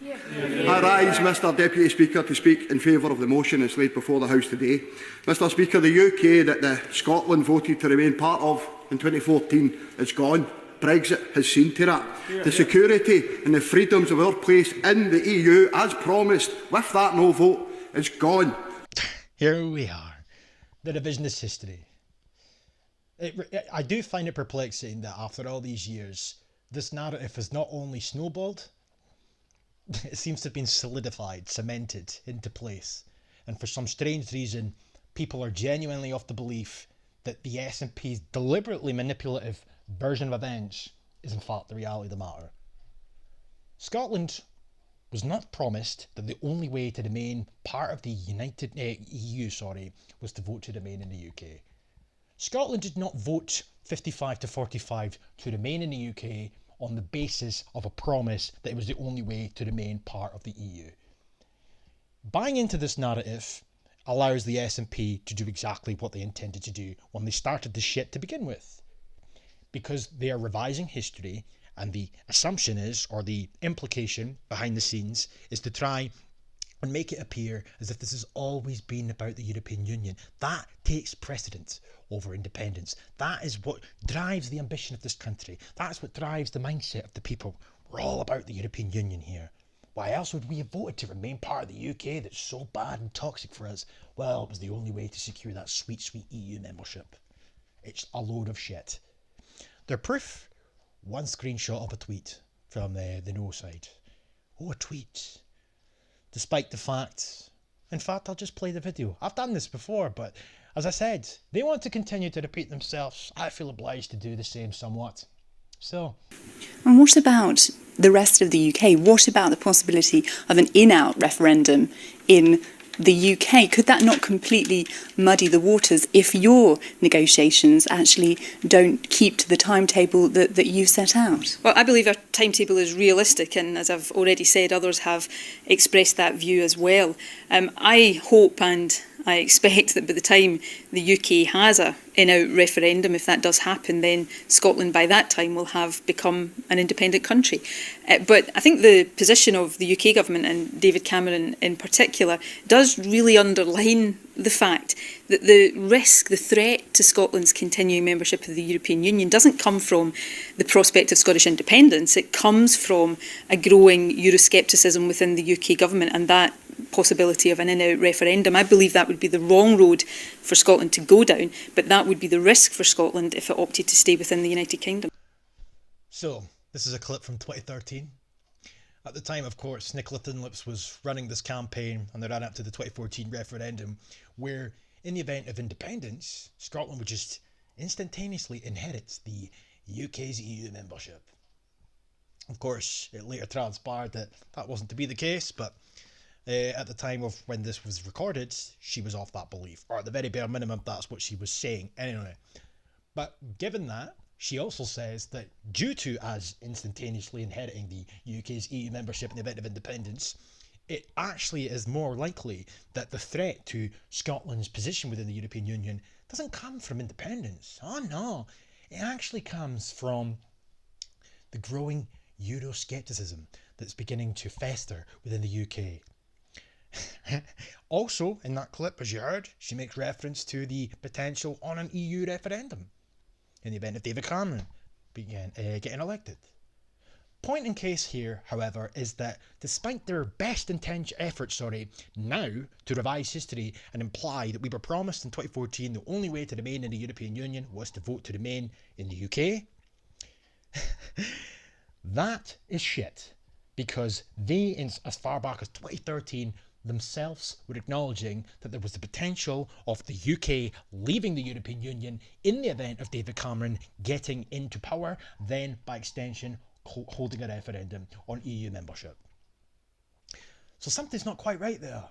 I rise, Mr Deputy Speaker, to speak in favour of the motion that's laid before the House today. Mr Speaker, the UK that Scotland voted to remain part of in 2014 is gone. Brexit has seen to that. The security and the freedoms of our place in the EU, as promised, with that no vote, is gone. Here we are. The revisionist history. I do find it perplexing that after all these years, this narrative has not only snowballed, it seems to have been solidified, cemented into place. And for some strange reason, people are genuinely of the belief that the SNP's deliberately manipulative version of events is in fact the reality of the matter. Scotland was not promised that the only way to remain part of the EU was to vote to remain in the UK. Scotland did not vote 55 to 45 to remain in the UK on the basis of a promise that it was the only way to remain part of the EU. Buying into this narrative allows the SNP to do exactly what they intended to do when they started the shit to begin with. Because they are revising history, and the assumption is, or the implication behind the scenes, is to try and make it appear as if this has always been about the European Union. That takes precedence over independence. That is what drives the ambition of this country. That's what drives the mindset of the people. We're all about the European Union here. Why else would we have voted to remain part of the UK that's so bad and toxic for us? Well, it was the only way to secure that sweet, sweet EU membership. It's a load of shit. Their proof? One screenshot of a tweet from the No side. Oh, a tweet. Despite the fact, in fact, I'll just play the video. I've done this before, but as I said, they want to continue to repeat themselves. I feel obliged to do the same somewhat. So. And what about the rest of the UK? What about the possibility of an in-out referendum in the UK? Could that not completely muddy the waters if your negotiations actually don't keep to the timetable that you set out? Well, I believe our timetable is realistic, and as I've already said, others have expressed that view as well. I hope and I expect that by the time the UK has a in-out referendum, if that does happen, then Scotland by that time will have become an independent country. But I think the position of the UK government and David Cameron in particular does really underline the fact that the risk, the threat to Scotland's continuing membership of the European Union doesn't come from the prospect of Scottish independence. It comes from a growing Euroscepticism within the UK government and that possibility of an in-out referendum. I believe that would be the wrong road for Scotland to go down, but that would be the risk for Scotland if it opted to stay within the United Kingdom. So, this is a clip from 2013. At the time, of course, Nicola Dunlopes was running this campaign and they ran up to the 2014 referendum, where in the event of independence, Scotland would just instantaneously inherit the UK's EU membership. Of course, it later transpired that that wasn't to be the case, but at the time of when this was recorded, she was off that belief, or at the very bare minimum, that's what she was saying anyway. But given that, she also says that due to us instantaneously inheriting the UK's EU membership in the event of independence, it actually is more likely that the threat to Scotland's position within the European Union doesn't come from independence. Oh no, it actually comes from the growing Euroscepticism that's beginning to fester within the UK. Also, in that clip, as you heard, she makes reference to the potential on an EU referendum in the event of David Cameron getting elected. Point in case here, however, is that despite their best efforts now to revise history and imply that we were promised in 2014 the only way to remain in the European Union was to vote to remain in the UK, that is shit, because they, as far back as 2013, themselves were acknowledging that there was the potential of the UK leaving the European Union in the event of David Cameron getting into power, then by extension holding a referendum on EU membership. So something's not quite right there,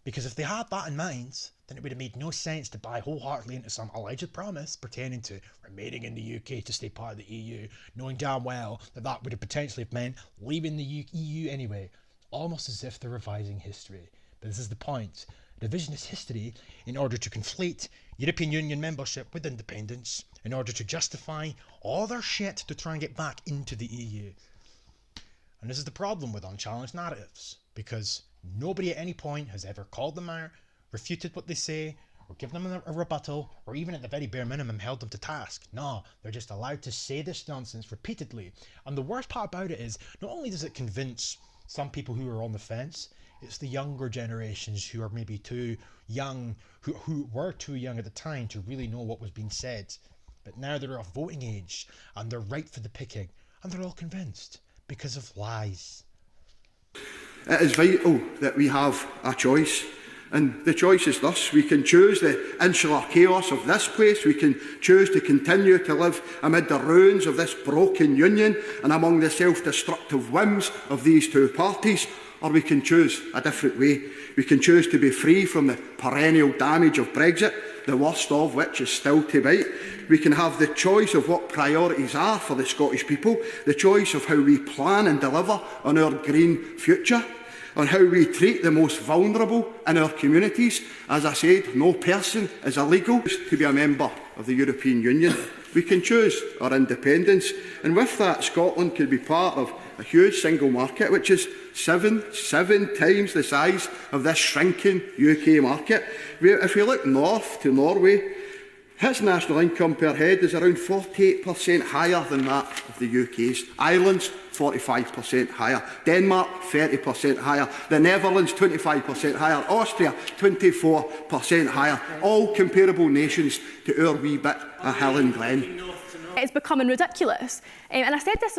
because if they had that in mind, then it would have made no sense to buy wholeheartedly into some alleged promise pertaining to remaining in the UK to stay part of the EU, knowing damn well that that would have potentially have meant leaving the EU anyway, almost as if they're revising history. But this is the point. Revisionist history in order to conflate European Union membership with independence, in order to justify all their shit to try and get back into the EU. And this is the problem with unchallenged narratives, because nobody at any point has ever called them out, refuted what they say, or given them a rebuttal, or even at the very bare minimum held them to task. No, they're just allowed to say this nonsense repeatedly. And the worst part about it is, not only does it convince some people who are on the fence, it's the younger generations who are maybe too young, who were too young at the time to really know what was being said. But now they're of voting age, and they're ripe for the picking, and they're all convinced, because of lies. It is vital that we have a choice. And the choice is thus: we can choose the insular chaos of this place, we can choose to continue to live amid the ruins of this broken union and among the self-destructive whims of these two parties, or we can choose a different way. We can choose to be free from the perennial damage of Brexit, the worst of which is still to bite. We can have the choice of what priorities are for the Scottish people, the choice of how we plan and deliver on our green future, on how we treat the most vulnerable in our communities. As I said, no person is illegal to be a member of the European Union. We can choose our independence, and with that, Scotland could be part of a huge single market, which is seven times the size of this shrinking UK market. If we look north to Norway, its national income per head is around 48% higher than that of the UK's. Ireland's 45% higher. Denmark, 30% higher. The Netherlands, 25% higher. Austria, 24% higher. All comparable nations to our wee bit of Hill and Glen. It's becoming ridiculous. And I said this,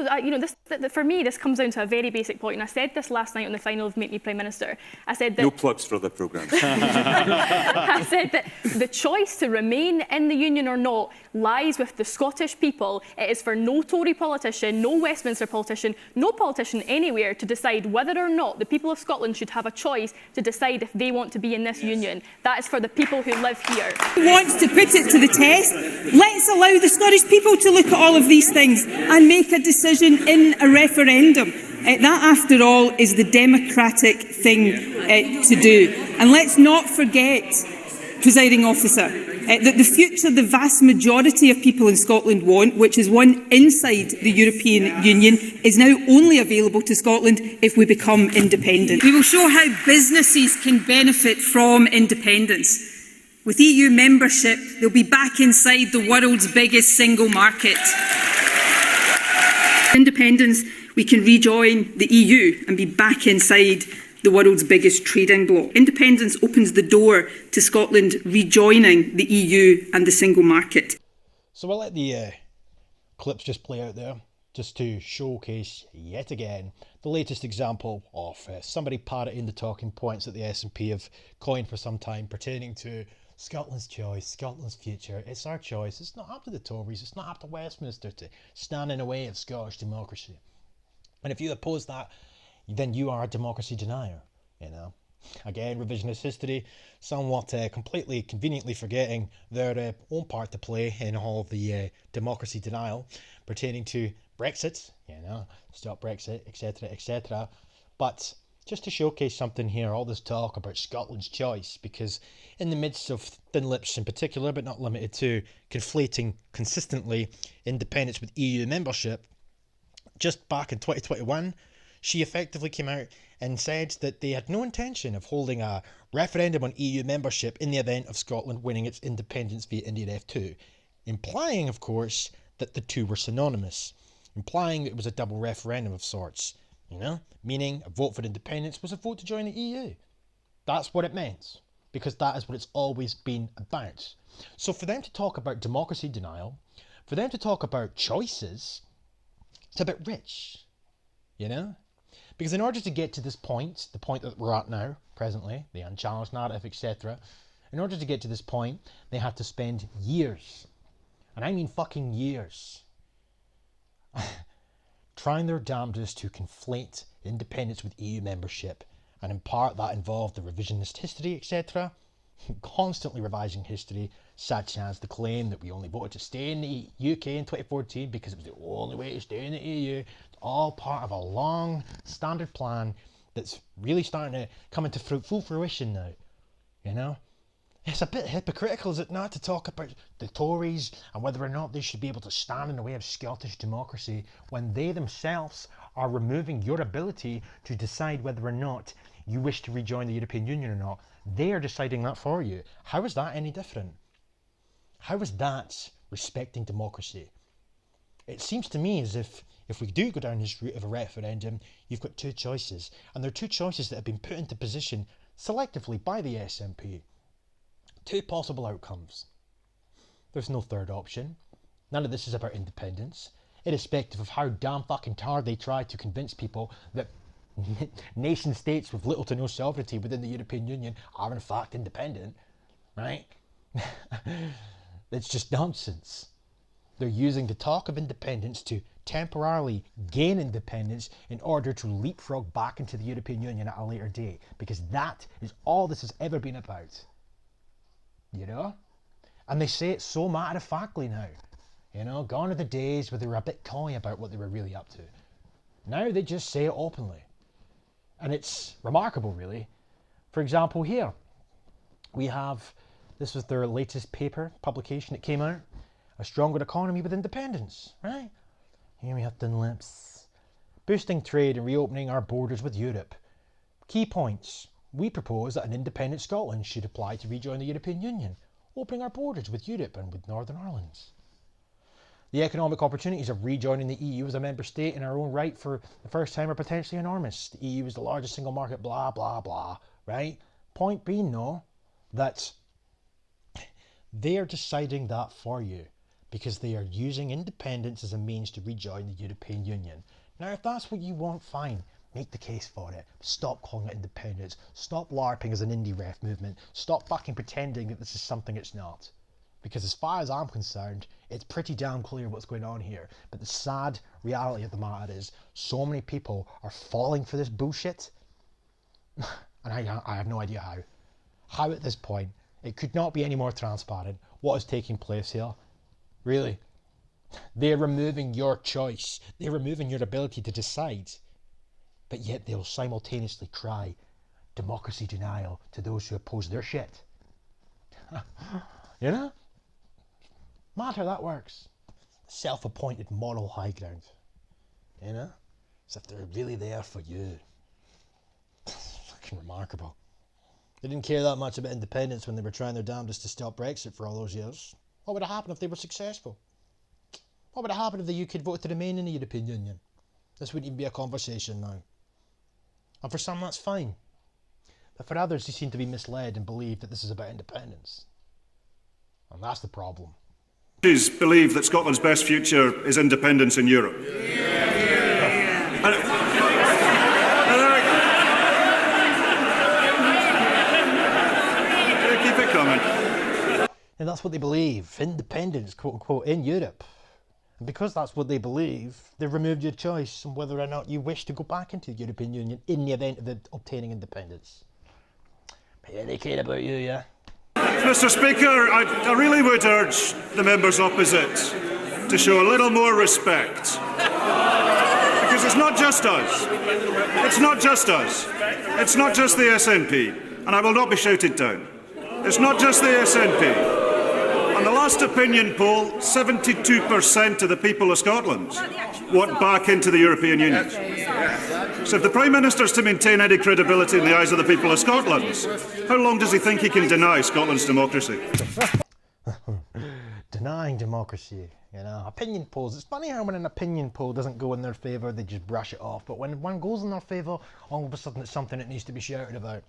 for me, this comes down to a very basic point. And I said this last night on the final of Make Me Prime Minister. I said that... No plugs for the programme. I said that the choice to remain in the Union or not lies with the Scottish people. It is for no Tory politician, no Westminster politician, no politician anywhere to decide whether or not the people of Scotland should have a choice to decide if they want to be in this union. That is for the people who live here. Wants to put it to the test. Let's allow the Scottish people to look at all of these things and make a decision in a referendum. That, after all, is the democratic thing to do. And let's not forget, Presiding Officer, that the future the vast majority of people in Scotland want, which is one inside the European Union, is now only available to Scotland if we become independent. We will show how businesses can benefit from independence. With EU membership, they'll be back inside the world's biggest single market. Independence, we can rejoin the EU and be back inside the world's biggest trading bloc. Independence opens the door to Scotland rejoining the EU and the single market. So I'll let the clips just play out there, just to showcase yet again the latest example of somebody parroting the talking points that the SNP have coined for some time pertaining to Scotland's choice, Scotland's future. It's our choice. It's not up to the Tories. It's not up to Westminster to stand in the way of Scottish democracy. And if you oppose that, then you are a democracy denier, you know. Again, revisionist history, somewhat completely conveniently forgetting their own part to play in all of the democracy denial pertaining to Brexit, you know, stop Brexit, etc., etc. But just to showcase something here, all this talk about Scotland's choice, because in the midst of Thin Lips in particular, but not limited to, conflating consistently independence with EU membership, just back in 2021, she effectively came out and said that they had no intention of holding a referendum on EU membership in the event of Scotland winning its independence via Indian F2, implying, of course, that the two were synonymous, implying that it was a double referendum of sorts, you know, meaning a vote for independence was a vote to join the EU. That's what it meant, because that is what it's always been about. So for them to talk about democracy denial, for them to talk about choices, it's a bit rich, you know? Because in order to get to this point, the point that we're at now, presently, the unchallenged narrative, etc., in order to get to this point, they have to spend years, and I mean fucking years, trying their damnedest to conflate independence with EU membership, and in part that involved the revisionist history, etc., constantly revising history, such as the claim that we only voted to stay in the UK in 2014 because it was the only way to stay in the EU. It's all part of a long standard plan that's really starting to come into full fruition now, you know? It's a bit hypocritical, is it not, to talk about the Tories and whether or not they should be able to stand in the way of Scottish democracy when they themselves are removing your ability to decide whether or not you wish to rejoin the European Union or not. They are deciding that for you. How is that any different? How is that respecting democracy? It seems to me as if we do go down this route of a referendum, you've got two choices. And there are two choices that have been put into position selectively by the SNP. Two possible outcomes. There's no third option. None of this is about independence, irrespective of how damn fucking tired they try to convince people that nation states with little to no sovereignty within the European Union are in fact independent, right? It's just nonsense. They're using the talk of independence to temporarily gain independence in order to leapfrog back into the European Union at a later date, because that is all this has ever been about. You know? And they say it so matter-of-factly now. You know, gone are the days where they were a bit coy about what they were really up to. Now they just say it openly. And it's remarkable, really. For example, here, we have, this was their latest paper, publication that came out, A Stronger Economy with Independence, right? Here we have Dunlop's. Boosting trade and reopening our borders with Europe. Key points. We propose that an independent Scotland should apply to rejoin the European Union, opening our borders with Europe and with Northern Ireland. The economic opportunities of rejoining the EU as a member state in our own right for the first time are potentially enormous. The EU is the largest single market, blah, blah, blah, right? Point being, though, that they are deciding that for you because they are using independence as a means to rejoin the European Union. Now, if that's what you want, fine. Make the case for it. Stop calling it independence. Stop LARPing as an indie ref movement. Stop fucking pretending that this is something it's not. Because as far as I'm concerned, it's pretty damn clear what's going on here. But the sad reality of the matter is, so many people are falling for this bullshit. And I have no idea how. How at this point, it could not be any more transparent what is taking place here. Really. They're removing your choice. They're removing your ability to decide. But yet they'll simultaneously cry democracy denial to those who oppose their shit. You know? Mad how that works. Self-appointed moral high ground. You know? As if they're really there for you. Fucking remarkable. They didn't care that much about independence when they were trying their damnedest to stop Brexit for all those years. What would have happened if they were successful? What would have happened if the UK had voted to remain in the European Union? This wouldn't even be a conversation now. And for some that's fine. But for others, they seem to be misled and believe that this is about independence. And that's the problem. Believe that Scotland's best future is independence in Europe. Keep it coming. And that's what they believe. Independence, quote unquote, in Europe. And because that's what they believe, they've removed your choice on whether or not you wish to go back into the European Union in the event of obtaining independence. But yeah, they care about you, yeah? Mr. Speaker, I really would urge the members opposite to show a little more respect. Because it's not just us. It's not just us. It's not just the SNP. And I will not be shouted down. It's not just the SNP. On the last opinion poll, 72% of the people of Scotland want back into the European Union. So if the Prime Minister is to maintain any credibility in the eyes of the people of Scotland, how long does he think he can deny Scotland's democracy? Denying democracy, you know. Opinion polls. It's funny how when an opinion poll doesn't go in their favour, they just brush it off. But when one goes in their favour, all of a sudden it's something that needs to be shouted about.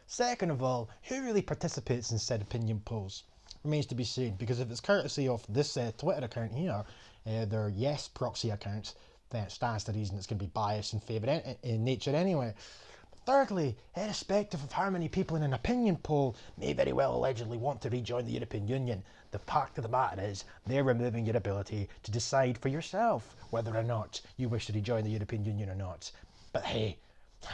Second of all, who really participates in said opinion polls? Remains to be seen, because if it's courtesy of this Twitter account here, their Yes proxy account, that stands to reason it's going to be biased in favour in nature anyway. Thirdly, irrespective of how many people in an opinion poll may very well allegedly want to rejoin the European Union, the fact of the matter is they're removing your ability to decide for yourself whether or not you wish to rejoin the European Union or not. But hey,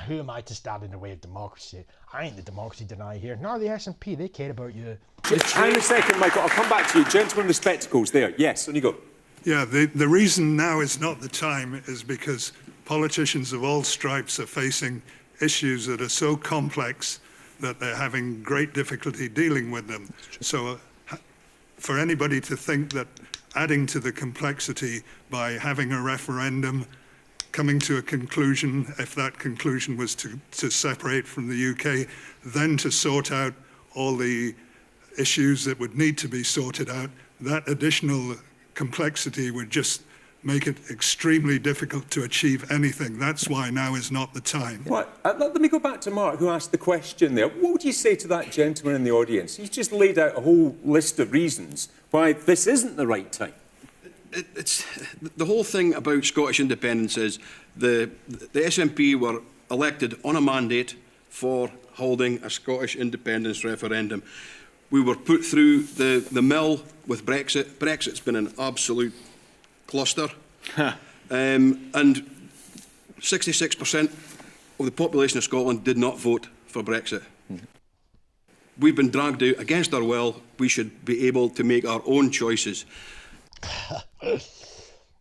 who am I to stand in the way of democracy? I ain't the democracy denier here, nor the SNP. They care about you. Hang on a second, Michael. I'll come back to you. Gentleman with the spectacles there. Yes, on you go. Yeah, the reason now is not the time is because politicians of all stripes are facing issues that are so complex that they're having great difficulty dealing with them. So for anybody to think that adding to the complexity by having a referendum coming to a conclusion, if that conclusion was to separate from the UK, then to sort out all the issues that would need to be sorted out. That additional complexity would just make it extremely difficult to achieve anything. That's why now is not the time. Right, let me go back to Mark, who asked the question there. What would you say to that gentleman in the audience? He's just laid out a whole list of reasons why this isn't the right time. It's the whole thing about Scottish independence is the SNP were elected on a mandate for holding a Scottish independence referendum. We were put through the mill with Brexit. Brexit's been an absolute cluster. And 66% of the population of Scotland did not vote for Brexit. We've been dragged out against our will. We should be able to make our own choices.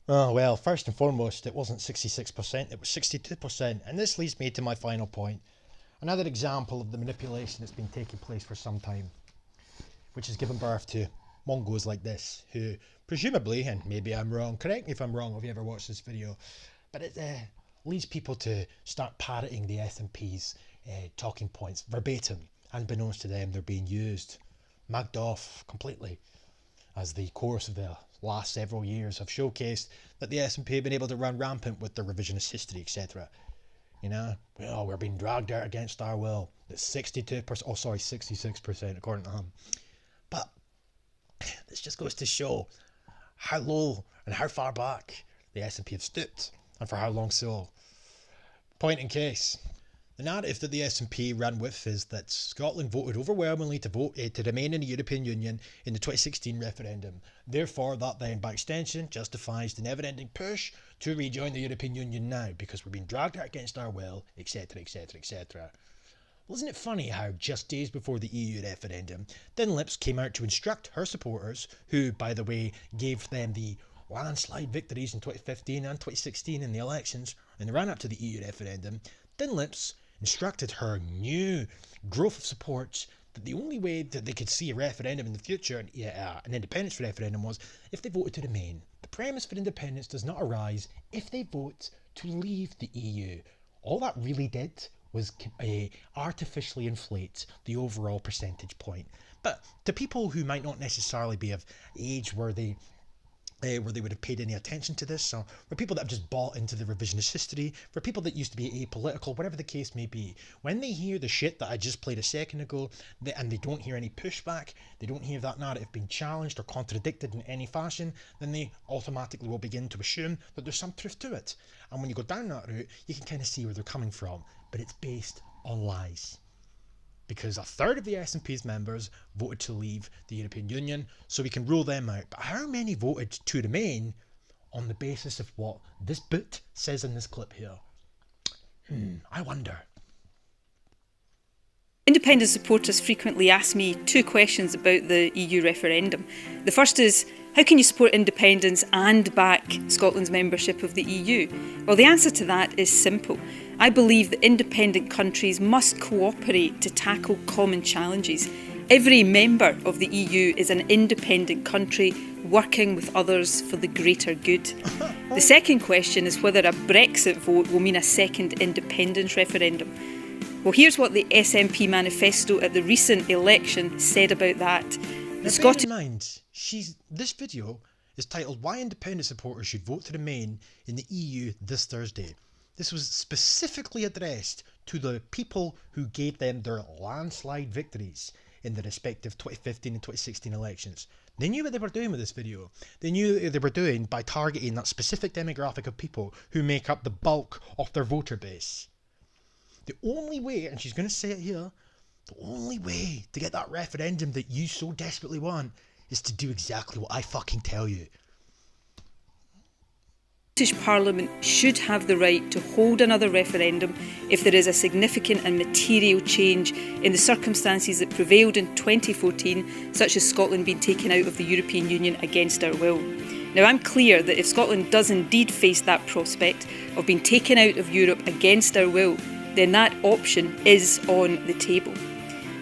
Oh, well, first and foremost, it wasn't 66%, it was 62%. And this leads me to my final point. Another example of the manipulation that's been taking place for some time, which has given birth to Mongos like this, who presumably, and maybe I'm wrong, correct me if I'm wrong if you ever watched this video, but it leads people to start parroting the SNP's talking points verbatim. Unbeknownst to them, they're being used, mugged off completely, as the course of the last several years have showcased that the SNP have been able to run rampant with their revisionist history, etc. You know, well, we're being dragged out against our will. It's 66% according to him. But this just goes to show how low and how far back the SNP have stooped, and for how long so. Point in case. The narrative that the SNP ran with is that Scotland voted overwhelmingly to remain in the European Union in the 2016 referendum. Therefore, that then, by extension, justifies the never-ending push to rejoin the European Union now because we're being dragged out against our will, etc, etc, etc. Well, isn't it funny how just days before the EU referendum, Dunlips came out to instruct her supporters, who, by the way, gave them the landslide victories in 2015 and 2016 in the elections in the run-up to the EU referendum, Dunlips instructed her new growth of support that the only way that they could see a referendum in the future, an independence referendum, was if they voted to remain. The premise for independence does not arise if they vote to leave the EU. All that really did was artificially inflate the overall percentage point. But to people who might not necessarily be of age where they would have paid any attention to this, or for people that have just bought into the revisionist history, for people that used to be apolitical, whatever the case may be, when they hear the shit that I just played a second ago, and they don't hear any pushback, they don't hear that narrative being challenged or contradicted in any fashion, then they automatically will begin to assume that there's some truth to it. And when you go down that route, you can kind of see where they're coming from, but it's based on lies. Because a third of the SNP's members voted to leave the European Union, so we can rule them out. But how many voted to remain on the basis of what this boot says in this clip here? I wonder. Independent supporters frequently ask me two questions about the EU referendum. The first is, how can you support independence and back Scotland's membership of the EU? Well, the answer to that is simple. I believe that independent countries must cooperate to tackle common challenges. Every member of the EU is an independent country working with others for the greater good. The second question is whether a Brexit vote will mean a second independence referendum. Well, here's what the SNP manifesto at the recent election said about that. Bear in mind, this video is titled Why Independent Supporters Should Vote to Remain in the EU this Thursday. This was specifically addressed to the people who gave them their landslide victories in the respective 2015 and 2016 elections. They knew what they were doing with this video. They knew what they were doing by targeting that specific demographic of people who make up the bulk of their voter base. The only way, and she's going to say it here, the only way to get that referendum that you so desperately want is to do exactly what I fucking tell you. The Scottish Parliament should have the right to hold another referendum if there is a significant and material change in the circumstances that prevailed in 2014, such as Scotland being taken out of the European Union against our will. Now, I'm clear that if Scotland does indeed face that prospect of being taken out of Europe against our will, then that option is on the table.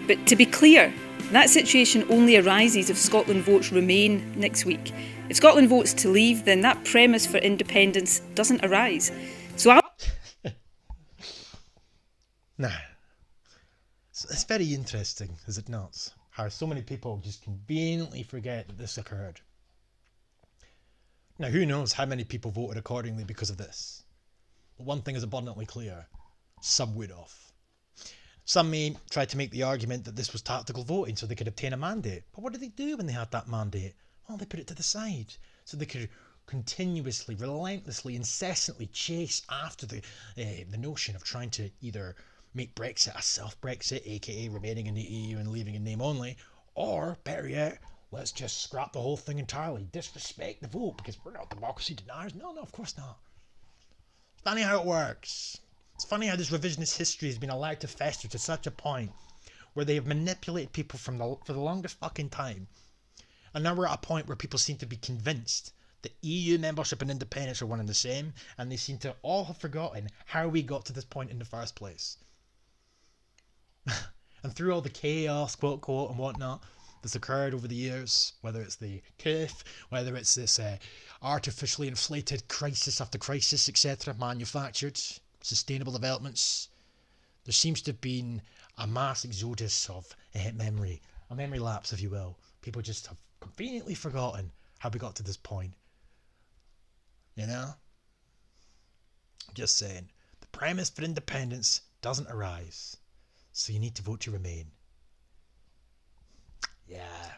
But to be clear, that situation only arises if Scotland votes remain next week. If Scotland votes to leave, then that premise for independence doesn't arise. So Now, it's very interesting, is it not? How so many people just conveniently forget that this occurred. Now, who knows how many people voted accordingly because of this? But one thing is abundantly clear. Some would have. Some may try to make the argument that this was tactical voting so they could obtain a mandate. But what did they do when they had that mandate? Well, they put it to the side so they could continuously, relentlessly, incessantly chase after the notion of trying to either make Brexit a self-Brexit, aka remaining in the EU and leaving in name only, or, better yet, let's just scrap the whole thing entirely, disrespect the vote because we're not democracy deniers. No, of course not. It's funny how it works. It's funny how this revisionist history has been allowed to fester to such a point where they have manipulated people for the longest fucking time. And now we're at a point where people seem to be convinced that EU membership and independence are one and the same, and they seem to all have forgotten how we got to this point in the first place. And through all the chaos, quote, quote, and whatnot that's occurred over the years, whether it's the CUF, whether it's this artificially inflated crisis after crisis, etc., manufactured, sustainable developments, there seems to have been a mass exodus of memory, a memory lapse, if you will. People just have conveniently forgotten how we got to this point. You know? Just saying. The premise for independence doesn't arise. So you need to vote to remain. Yeah.